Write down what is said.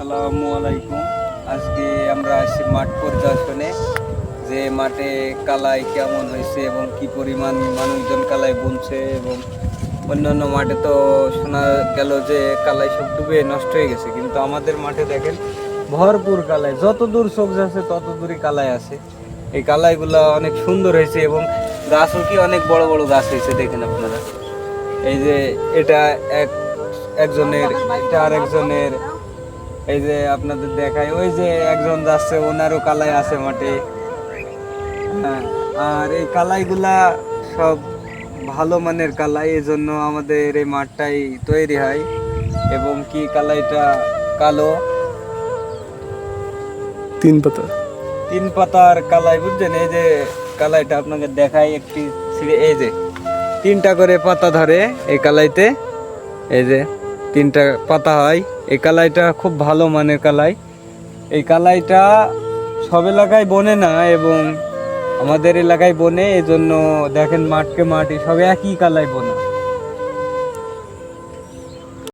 আসসালামু আলাইকুম। আজকে আমরা আসছি মাঠ পরিদর্শনে, যে মাঠে কালাই কেমন হয়েছে এবং কি পরিমাণ মানুষজন কালাই বুনছে, এবং অন্যান্য মাঠে তো শোনা গেল যে কালাই সব ডুবে নষ্ট হয়ে গেছে, কিন্তু আমাদের মাঠে দেখেন ভরপুর কালাই, যত দূর চোখ যাচ্ছে তত দূরই কালাই আছে। এই কালাইগুলো অনেক সুন্দর হয়েছে এবং গাছও কি অনেক বড় বড় গাছ হয়েছে, দেখেন আপনারা। এই যে এটা একজনের, এটা আরেকজনের। এই যে আপনাদের দেখায়, ওই যে একজন যাচ্ছে, ওনারও কালাই আছে মাঠে। হ্যাঁ, আর এই কালাইগুলা সব ভালো মানের কালাই, এই জন্য আমাদের এই মাঠটাই তৈরি হয়। এবং কি কালাইটা কালো, তিন পাতার কালাই, বুঝছেন? এই যে কালাইটা আপনাকে দেখাই একটি ছিঁড়ে, এই যে তিনটা করে পাতা ধরে এই কালাইতে, এই যে তিনটা পাতা হয়। এই কালাইটা খুব ভালো মানের কালাই। এই কালাইটা সব এলাকায় বনে না, এবং আমাদের এলাকায় বনে, এই জন্য দেখেন মাঠকে মাটি সব একই কালাই বোনা।